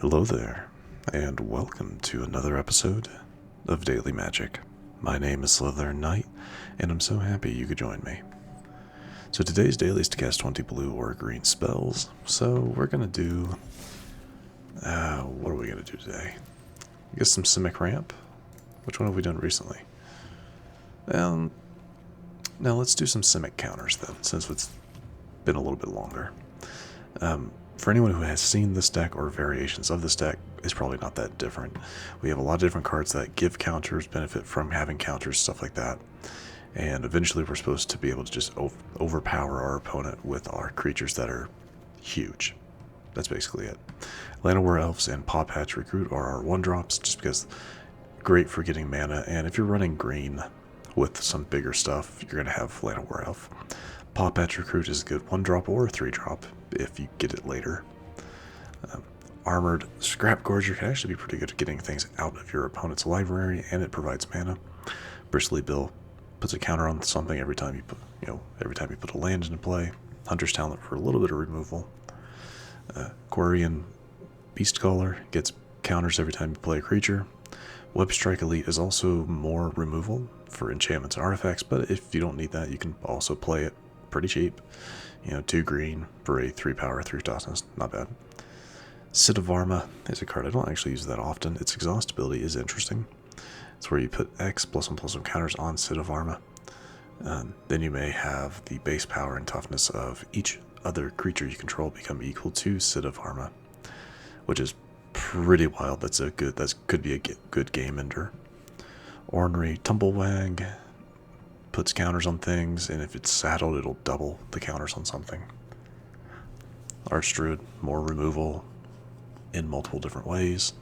Hello there, and welcome to another episode of Daily Magic. My name is SlytherinKnight, and I'm so happy you could join me. So today's daily is to cast 20 blue or green spells, so we're going to do... what are we going to do today? I guess some Simic ramp? Which one have we done recently? Now let's do some Simic counters then, since it's been a little bit longer. For anyone who has seen this deck or variations of this deck, it's probably not that different. We have a lot of different cards that give counters, benefit from having counters, stuff like that. And eventually we're supposed to be able to just overpower our opponent with our creatures that are huge. That's basically it. Llanowar Elves and Pawpatch Recruit are our 1-drops, just because great for getting mana, and if you're running green with some bigger stuff, you're going to have Llanowar Elf. Pawpatch Recruit is a good 1-drop or a 3-drop if you get it later. Armored Scrapgorger can actually be pretty good at getting things out of your opponent's library, and it provides mana. Bristly puts a counter on something every time you put a land into play. Hunter's Talent for a little bit of removal. Quirion Beastcaller gets counters every time you play a creature. Webstrike Elite is also more removal for enchantments and artifacts, but if you don't need that, you can also play it pretty cheap. 2 green for a 3 power, 3 toughness, not bad. Sita Varma is a card I don't actually use that often. Its exhaust ability is interesting. It's where you put X +1/+1 counters on Sita Varma. Then you may have the base power and toughness of each other creature you control become equal to Sita Varma, which is pretty wild. That could be a good game ender. Ornery Tumblewagg puts counters on things, and if it's saddled, it'll double the counters on something. Archdruid, more removal in multiple different ways.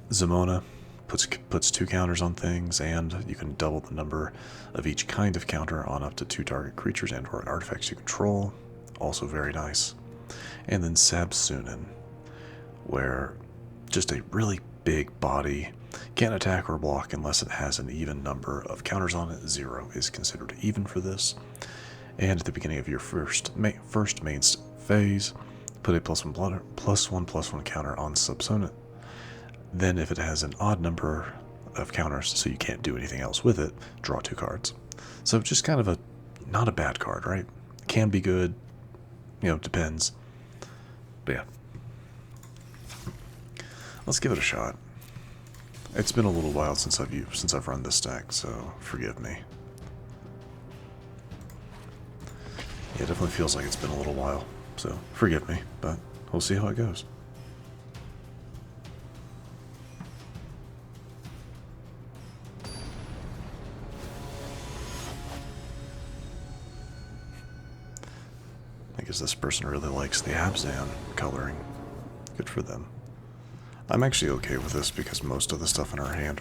Zimone puts 2 counters on things, and you can double the number of each kind of counter on up to 2 target creatures and or artifacts you control. Also very nice. And then Sab-Sunen, where just a really big body can't attack or block unless it has an even number of counters on it. 0 is considered even for this. And at the beginning of your first main phase, put a +1/+1 counter on Sab-Sunen. Then if it has an odd number of counters, so you can't do anything else with it, draw 2 cards. So just kind of not a bad card, right? Can be good, depends. But yeah. Let's give it a shot. It's been a little while since I've run this deck, so forgive me. Yeah, it definitely feels like it's been a little while, so forgive me, but we'll see how it goes. I guess this person really likes the Abzan coloring. Good for them. I'm actually okay with this because most of the stuff in our hand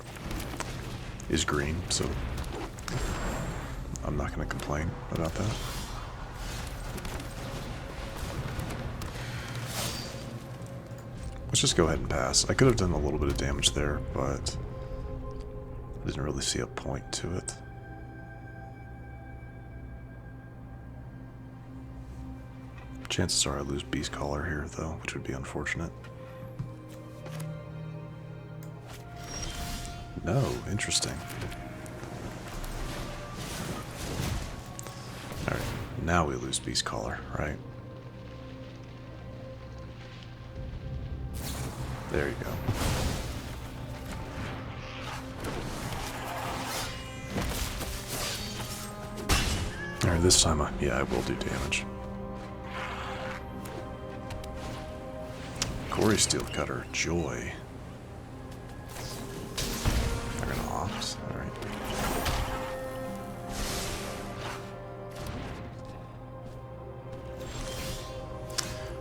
is green, so I'm not going to complain about that. Let's just go ahead and pass. I could have done a little bit of damage there, but I didn't really see a point to it. Chances are I lose Beastcaller here, though, which would be unfortunate. No, interesting. Alright, now we lose Beastcaller, right? There you go. Alright, this time, I will do damage. Corey Steelcutter, joy. They're gonna opt. Alright.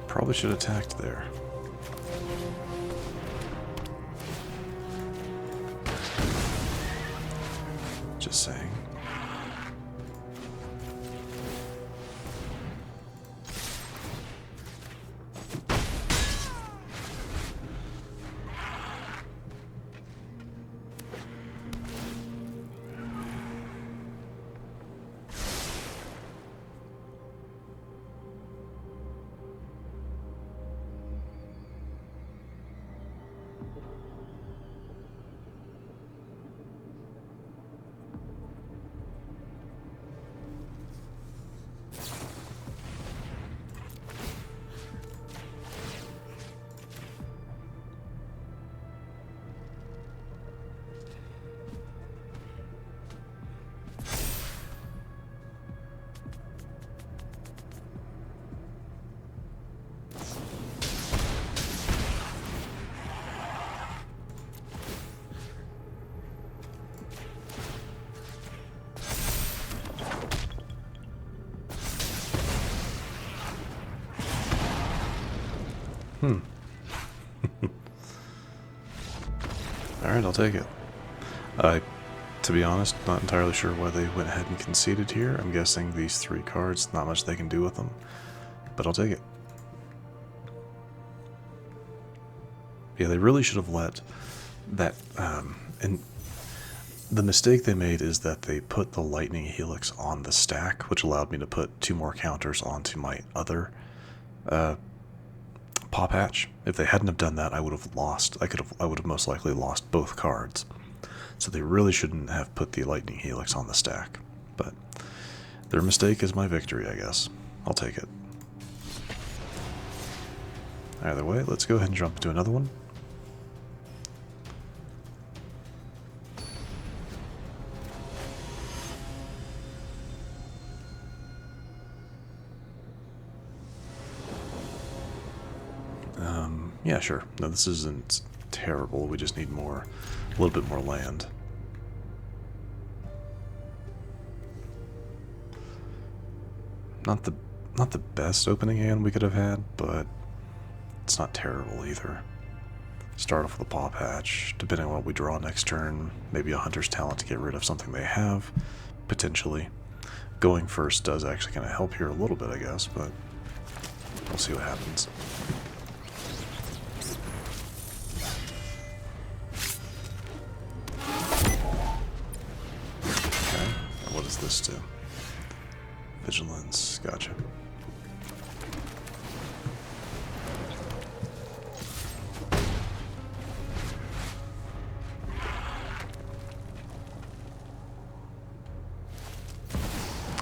Probably should have attacked there. Just saying. Alright, I'll take it. To be honest, not entirely sure why they went ahead and conceded here. I'm guessing these 3 cards, not much they can do with them. But I'll take it. Yeah, they really should have let that... and the mistake they made is that they put the Lightning Helix on the stack, which allowed me to put 2 more counters onto my other Pawpatch. If they hadn't have done that, I would have lost. I would have most likely lost both cards. So they really shouldn't have put the Lightning Helix on the stack. But their mistake is my victory, I guess. I'll take it. Either way, let's go ahead and jump into another one. Yeah, sure. No, this isn't terrible. We just need a little bit more land. Not the best opening hand we could have had, but it's not terrible either. Start off with a Pawpatch, depending on what we draw next turn, maybe a Hunter's Talent to get rid of something they have, potentially. Going first does actually kind of help here a little bit, I guess, but we'll see what happens. What does this do? Vigilance, gotcha.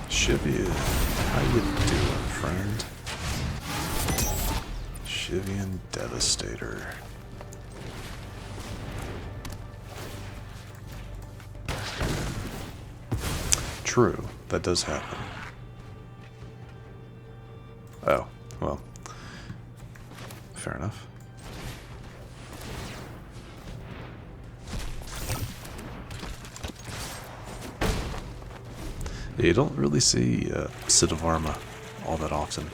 Shivian, how you doing, friend? Shivian Devastator. True, that does happen. Oh, well, fair enough. Yeah, you don't really see Sita Varma all that often.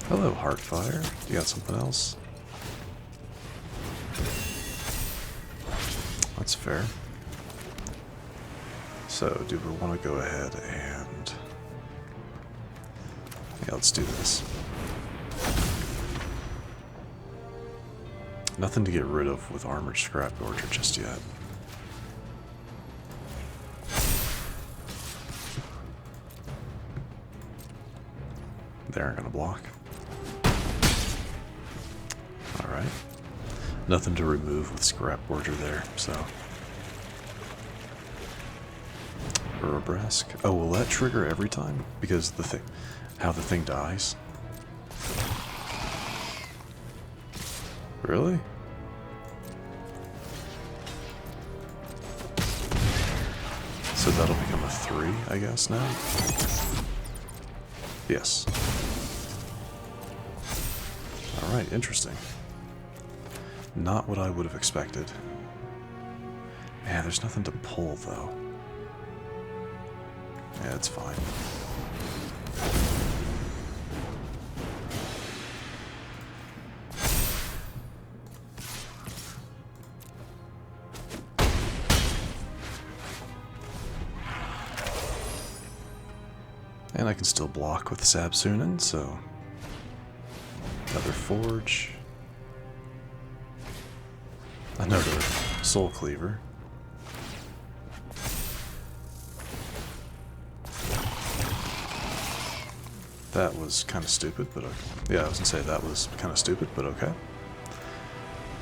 Hello, Heartfire. You got something else? That's fair. So, do we want to go ahead and... yeah, let's do this. Nothing to get rid of with Armored Scrapgorger just yet. They aren't going to block. Alright. Nothing to remove with Scrapgorger there, so... Urbrask. Oh, will that trigger every time? Because how the thing dies? Really? So that'll become a 3, I guess, now? Yes. Alright, interesting. Not what I would have expected. Man, there's nothing to pull, though. Yeah, it's fine. And I can still block with Sab-Sunen, so... another Forge. Another Soul Cleaver. That was kind of stupid, but okay. Yeah, I was gonna say that was kind of stupid, but okay.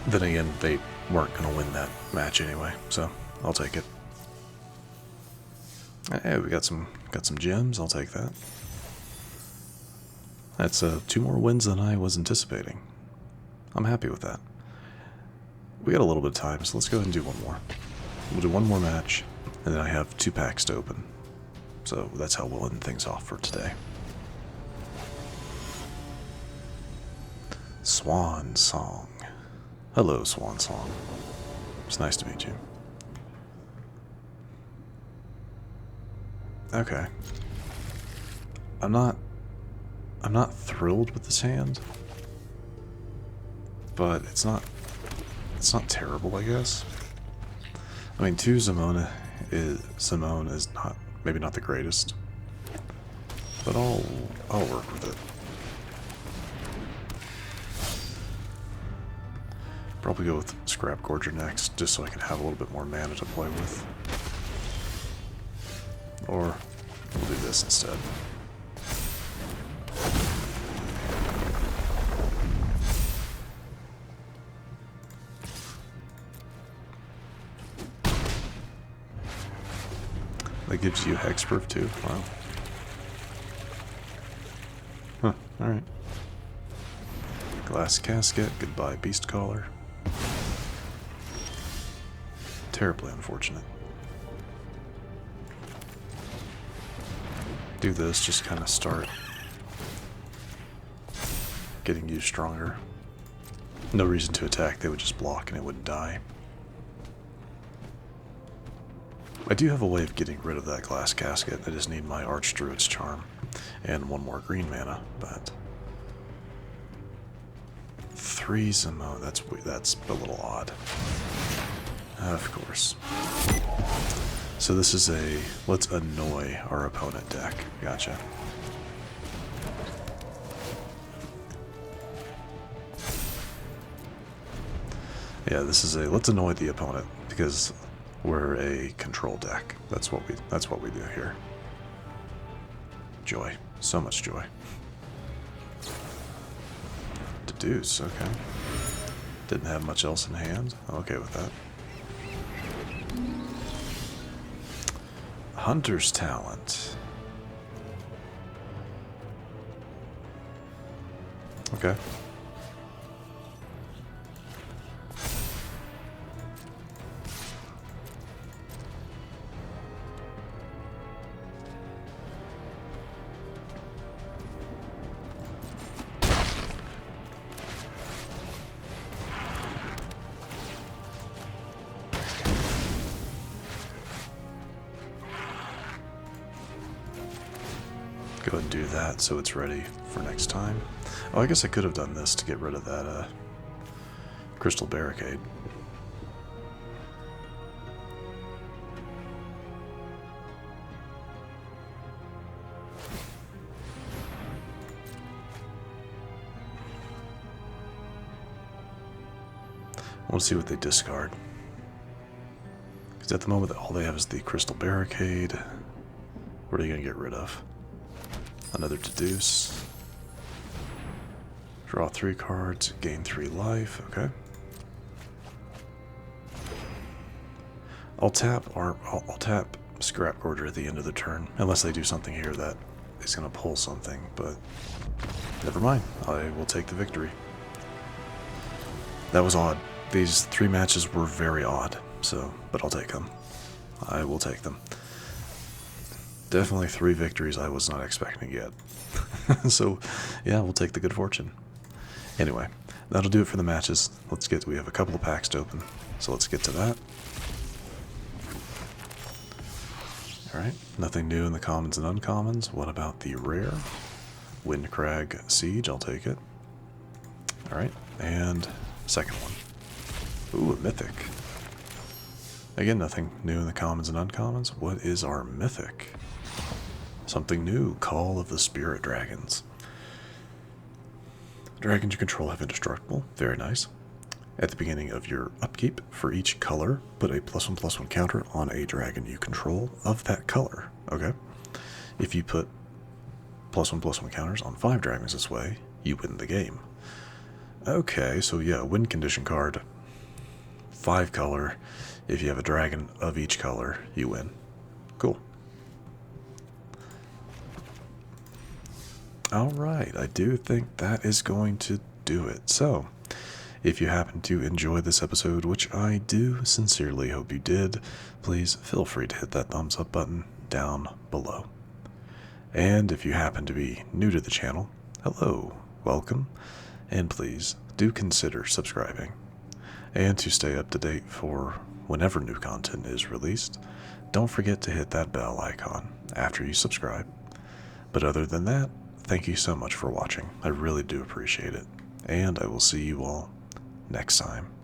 Then again, they weren't gonna win that match anyway, so I'll take it. Hey, we got some gems. I'll take that. That's 2 more wins than I was anticipating. I'm happy with that. We got a little bit of time, so let's go ahead and do one more. We'll do one more match, and then I have 2 packs to open. So that's how we'll end things off for today. Swan Song. Hello, Swan Song. It's nice to meet you. Okay. I'm not thrilled with this hand. but it's not terrible, I guess. I mean, 2 Zimone is not, maybe not the greatest, but I'll work with it. Probably go with Scrapgorger next, just so I can have a little bit more mana to play with. Or we'll do this instead. That gives you hexproof too? Wow. Huh, alright. Glass casket, goodbye Beastcaller. Terribly unfortunate. Do this, just kind of start getting you stronger. No reason to attack, they would just block and it wouldn't die. I do have a way of getting rid of that glass casket. I just need my Archdruid's charm and 1 more green mana, but 3 Zimone, that's a little odd. Of course. So this is a let's annoy our opponent deck. Gotcha. Yeah, this is a let's annoy the opponent because we're a control deck. That's what we do here. Joy. So much joy. Deduce, okay. Didn't have much else in hand. Okay with that. Hunter's Talent. Okay. Go ahead and do that so it's ready for next time. Oh, I guess I could have done this to get rid of that crystal barricade. I want to see what they discard. Because at the moment, all they have is the crystal barricade. What are you going to get rid of? Another Deduce. Draw 3 cards, gain 3 life. Okay. I'll tap Scrapgorger at the end of the turn, unless they do something here that is going to pull something. But never mind. I will take the victory. That was odd. These 3 matches were very odd. So, but I'll take them. I will take them. Definitely 3 victories I was not expecting to get. So, yeah, we'll take the good fortune. Anyway, that'll do it for the matches. We have a couple of packs to open, so let's get to that. Alright, nothing new in the commons and uncommons. What about the rare? Windcrag Siege, I'll take it. Alright, and second one. Ooh, a mythic. Again, nothing new in the commons and uncommons. What is our mythic? Something new, Call of the Spirit Dragons. Dragons you control have indestructible, very nice. At the beginning of your upkeep, for each color, put a +1/+1 counter on a dragon you control of that color. Okay? If you put +1/+1 counters on 5 dragons this way, you win the game. Okay, so yeah, win condition card. 5 color. If you have a dragon of each color, you win. Cool. Alright, I do think that is going to do it. So, if you happen to enjoy this episode, which I do sincerely hope you did, please feel free to hit that thumbs up button down below. And if you happen to be new to the channel, hello, welcome, and please do consider subscribing. And to stay up to date for whenever new content is released, don't forget to hit that bell icon after you subscribe. But other than that, thank you so much for watching. I really do appreciate it. And I will see you all next time.